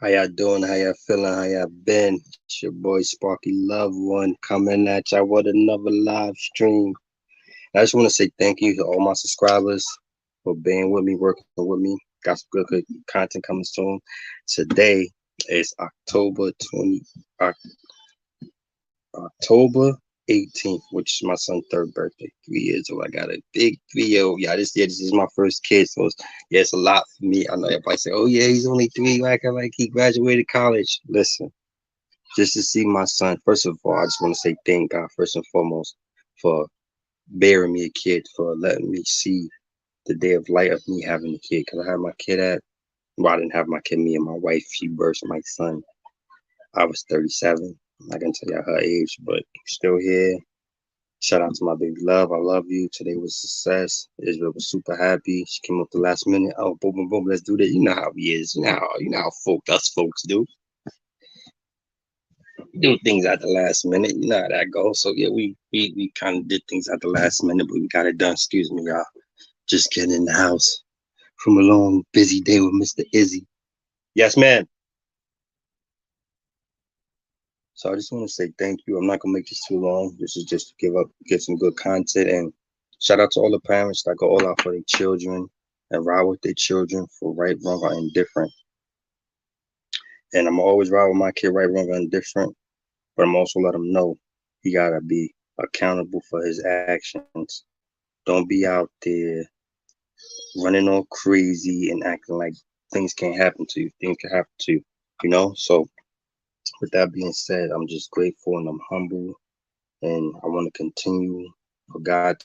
How y'all doing? How y'all feeling? How y'all been? It's your boy Sparky Love One coming at y'all with another live stream. I just want to say thank you to all my subscribers for being with me, working with me. Got some good content coming soon. Today is October 18th, which is my son's third birthday. 3 years old. I got a big 3 year old. Yeah, this is my first kid, so it's a lot for me. I know everybody say, "Oh yeah, he's only three, like he graduated college." Listen, just to see my son. First of all, I just want to say thank God first and foremost for bearing me a kid, for letting me see the day of light of me having a kid. Cause I had my kid I didn't have my kid. Me and my wife, she birthed my son. I was 37. I'm not gonna tell you her age, but still here. Shout out to my baby love. I love you. Today was a success. Israel was super happy. She came up the last minute. Oh, boom, boom, boom. Let's do that. You know how he is. You know how us folks do things at the last minute. You know how that goes. So yeah, we kind of did things at the last minute, but we got it done. Excuse me, y'all. Just getting in the house from a long, busy day with Mr. Izzy. Yes, man. So I just want to say thank you. I'm not gonna make this too long. This is just to give some good content, and shout out to all the parents that go all out for their children and ride with their children for right, wrong, or indifferent. And I'm always ride with my kid right, wrong, or indifferent, but I'm also let him know he gotta be accountable for his actions. Don't be out there running all crazy and acting like things can't happen to you. Things can happen to you, you know? So with that being said, I'm just grateful and I'm humble and I want to continue for God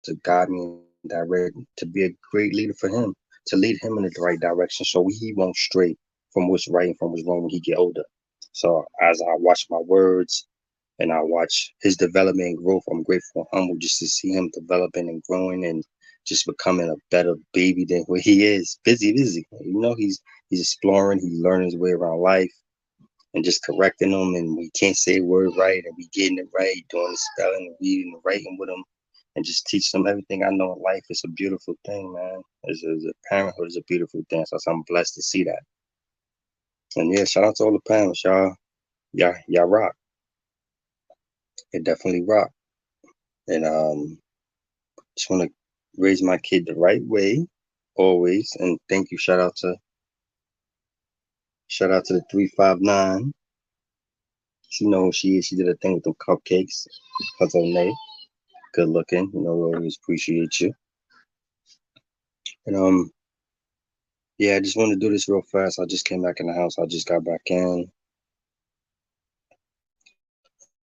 to guide me and direct to be a great leader for him, to lead him in the right direction so he won't stray from what's right and from what's wrong when he get older. So as I watch my words and I watch his development and growth, I'm grateful and humble just to see him developing and growing and just becoming a better baby than what he is. Busy. You know, he's exploring, he's learning his way around life and just correcting them. And we can't say a word right, and we getting it right, doing the spelling, and reading, and writing with them, and just teach them everything I know in life. It's a beautiful thing, man. As a parenthood is a beautiful thing. So I'm blessed to see that. And yeah, shout out to all the parents, y'all. Y'all rock. It definitely rock. And just want to raise my kid the right way, always. And thank you. Shout out to the 359. She know who she is. She did a thing with them cupcakes. That's her name. Good looking. You know, we always appreciate you. And yeah, I just want to do this real fast. I just came back in the house. I just got back in,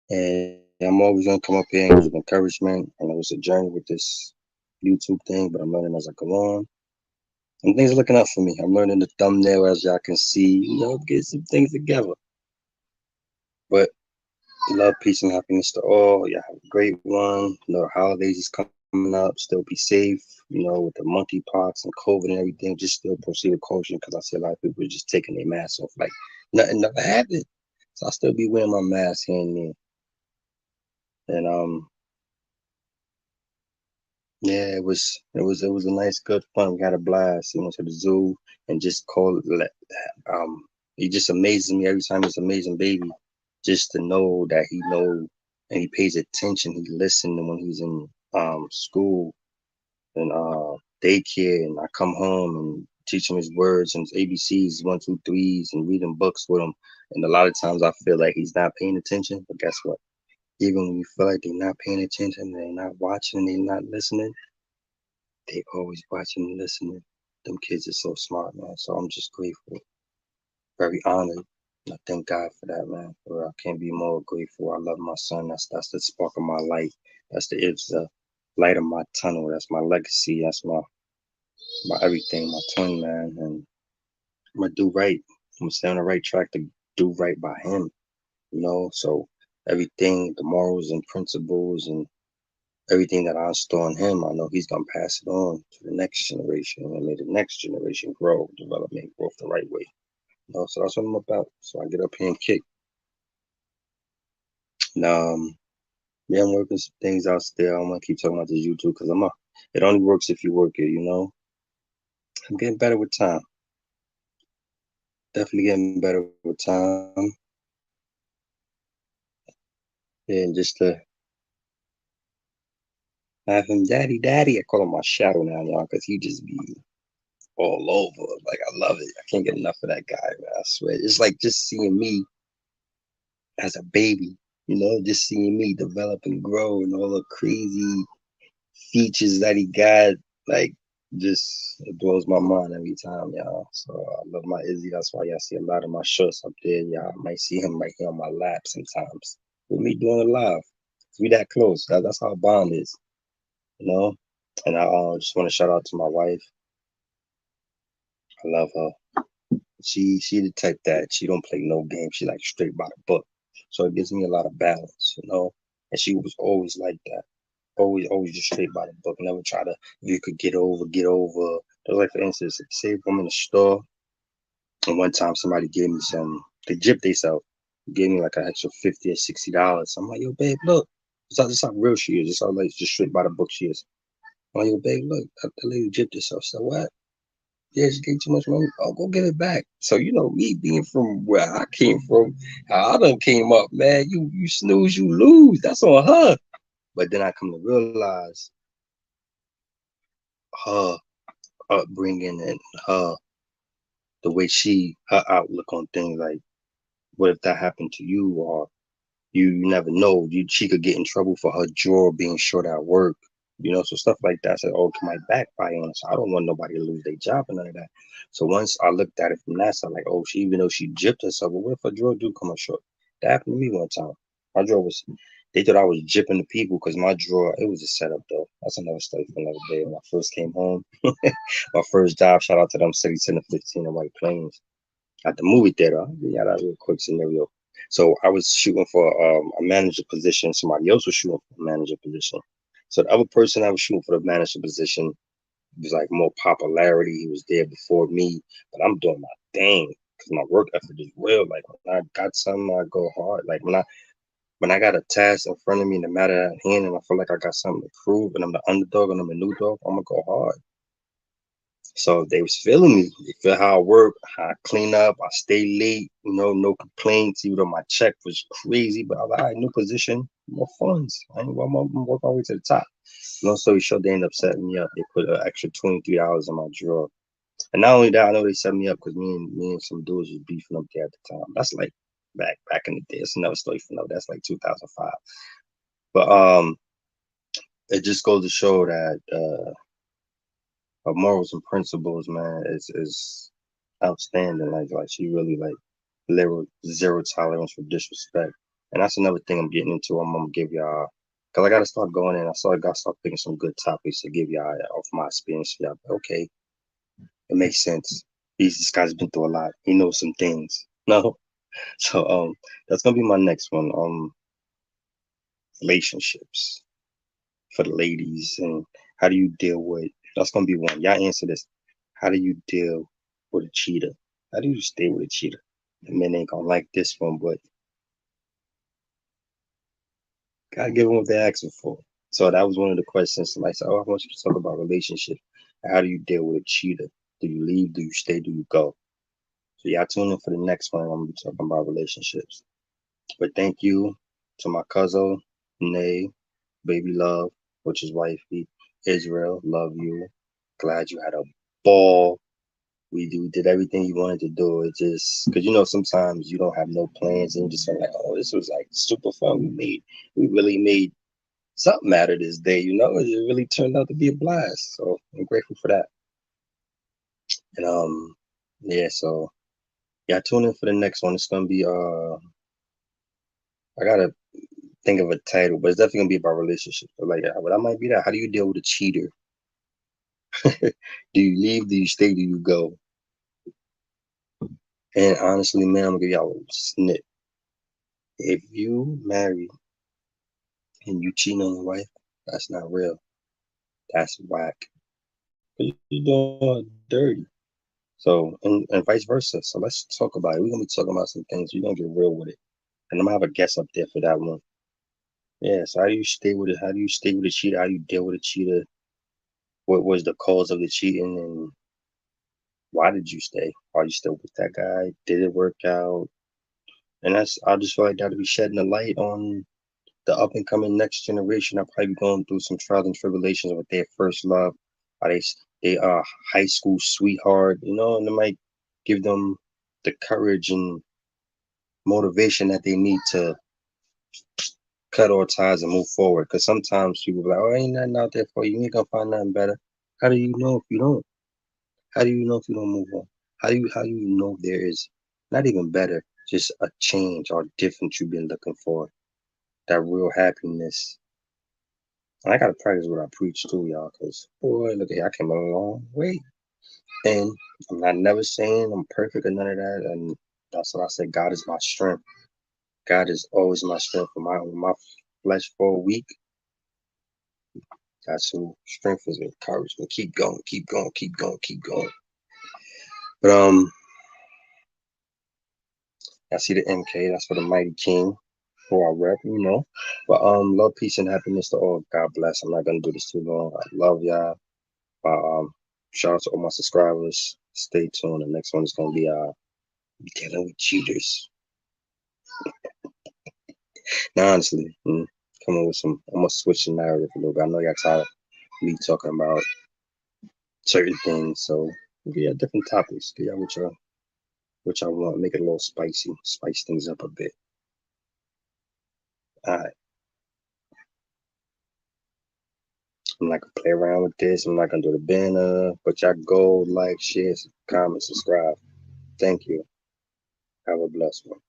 and I'm always gonna come up here and give encouragement. I know it's a journey with this YouTube thing, but I'm learning as I go on. And things are looking up for me. I'm learning the thumbnail as y'all can see. Get some things together. But love, peace, and happiness to all. Y'all have a great one. The holidays is coming up. Still be safe. With the monkeypox and COVID and everything. Just still proceed with caution because I see a lot of people just taking their masks off like nothing never happened. So I still be wearing my mask here and there. And yeah, it was a nice, good fun. We had a blast. To the zoo and just call it. He just amazes me every time. He's amazing, baby. Just to know that he know and he pays attention. He listens when he's in school and daycare, and I come home and teach him his words and his ABCs, one, two, threes, and reading books with him. And a lot of times I feel like he's not paying attention, but guess what? Even when you feel like they're not paying attention, they're not watching, they're not listening, they always watching and listening. Them kids are so smart, man. So I'm just grateful, very honored. I thank God for that, man. I can't be more grateful. I love my son. That's the spark of my life. It's the light of my tunnel. That's my legacy. That's my everything, my twin, man. And I'm gonna do right. I'm gonna stay on the right track to do right by him. So everything, the morals and principles and everything that I instill in him, I know he's gonna pass it on to the next generation and make the next generation grow, development, growth the right way. So that's what I'm about. So I get up here and kick. Now, yeah, I'm working some things out still. I'm gonna keep talking about this YouTube because it only works if you work it. I'm getting better with time. Definitely getting better with time. And just to have him daddy, daddy. I call him my shadow now, y'all, because he just be all over. Like, I love it. I can't get enough of that guy, man. I swear. It's like just seeing me as a baby, just seeing me develop and grow and all the crazy features that he got. Like, just it blows my mind every time, y'all. So I love my Izzy. That's why y'all see a lot of my shorts up there. Y'all might see him right here on my lap sometimes with me doing it live. We that close. That's how bond is, you know. And I just want to shout out to my wife. I love her. She the type that she don't play no games. She like straight by the book. So it gives me a lot of balance. And she was always like that. Always just straight by the book. Never try to, if you could get over, get over. Like for instance, say if I'm in the store and one time somebody gave me they gypped themselves, gave me like an extra $50 or $60. I'm like, yo, babe, look. That's how real she is. That's how like just straight by the book she is. I'm like, yo, babe, look, that lady gypped herself. She said, what? Yeah, she gave too much money. Oh, go get it back. So me being from where I came from, how I done came up, man. You snooze, you lose. That's on her. But then I come to realize her upbringing and her the way her outlook on things. Like, what if that happened to you, or you never know. She could get in trouble for her drawer being short at work. So stuff like that. I said, oh, it might backfire on us. I don't want nobody to lose their job and none of that. So once I looked at it from that side, like, oh, even though she gypped herself, but what if her drawer do come up short? That happened to me one time. My drawer they thought I was gypping the people because my drawer, it was a setup though. That's another story for another day. When I first came home, my first job, shout out to them, City Center 15 in White Plains at the movie theater. Yeah, that real quick scenario. So I was shooting for a manager position. Somebody else was shooting for a manager position. So the other person I was shooting for the manager position was like more popularity. He was there before me, but I'm doing my thing because my work ethic is real. Like when I got something, I go hard. Like when I got a task in front of me, no matter at hand, and I feel like I got something to prove, and I'm the underdog and I'm a new dog, I'm gonna go hard. So they was feeling me. They feel how I work, how I clean up, I stay late, no complaints, even though my check was crazy. But I was like, all right, new position, more funds. I'm gonna work all the way to the top. Long story short, they ended up setting me up. They put an extra $23 in my drawer. And not only that, I know they set me up because me and some dudes was beefing up there at the time. That's like back in the day. It's another story for no. That's like 2005. But it just goes to show that her morals and principles, man, is outstanding. Like she really like zero tolerance for disrespect. And that's another thing I'm getting into. I'm gonna give y'all because I gotta start going in. I gotta start picking some good topics to give y'all off my experience. Yeah, okay, it makes sense. This guy's been through a lot. He knows some things. No, so that's gonna be my next one. Relationships for the ladies and how do you deal with. That's gonna be one. Y'all answer this. How do you deal with a cheater? How do you stay with a cheater? The men ain't gonna like this one, but gotta give them what they're asking for. So that was one of the questions. Somebody said, "Oh, I want you to talk about relationships. How do you deal with a cheater? Do you leave? Do you stay? Do you go?" So y'all tune in for the next one. I'm gonna be talking about relationships. But thank you to my cousin, Nay, baby love, which is wifey, Israel. Love you. Glad you had a ball. We did everything you wanted to do. It just because sometimes you don't have no plans and you just feel like, oh, this was like super fun. We really made something out of this day. It really turned out to be a blast. So I'm grateful for that. And yeah. So yeah, tune in for the next one. It's gonna be I gotta think of a title, but it's definitely gonna be about relationships. Like, but I might be that. How do you deal with a cheater? Do you leave? Do you stay? Do you go? And honestly, man, I'm gonna give y'all a snip. If you marry and you cheat on your wife, that's not real. That's whack. 'Cause you're doing dirty. So and vice versa. So let's talk about it. We're gonna be talking about some things. We're gonna get real with it. And I'm gonna have a guest up there for that one. Yeah, so how do you stay with it? How do you stay with a cheater? How do you deal with a cheater? What was the cause of the cheating? And Why did you stay? Are you still with that guy? Did it work out? And I just feel like that'll be shedding a light on the up and coming next generation. Are probably going through some trials and tribulations with their first love. Are they high school sweetheart, and it might give them the courage and motivation that they need to cut all ties and move forward. Because sometimes people be like, "Oh, ain't nothing out there for you. You ain't gonna find nothing better." How do you know if you don't? How do you know if you don't move on? How do you know there is not even better, just a change or difference you've been looking for? That real happiness. And I gotta practice what I preach too, y'all, because boy, look at here, I came a long way. And I'm not never saying I'm perfect or none of that. And that's what I say. God is my strength. God is always my strength. When my flesh for a week, that's who strengthens me, encourages me. Keep going, keep going, keep going, keep going. But I see the MK. That's for the mighty king, who I rep. But love, peace, and happiness to all. God bless. I'm not gonna do this too long. I love y'all. Shout out to all my subscribers. Stay tuned. The next one is gonna be dealing with cheaters. Now, honestly, come on with some. I'm gonna switch the narrative a little bit. I know y'all tired of me talking about certain things, so yeah, different topics. Yeah, which I want. Make it a little spicy, spice things up a bit. All right, I'm not gonna play around with this. I'm not gonna do the banner, but y'all go like, share, comment, subscribe. Thank you. Have a blessed one.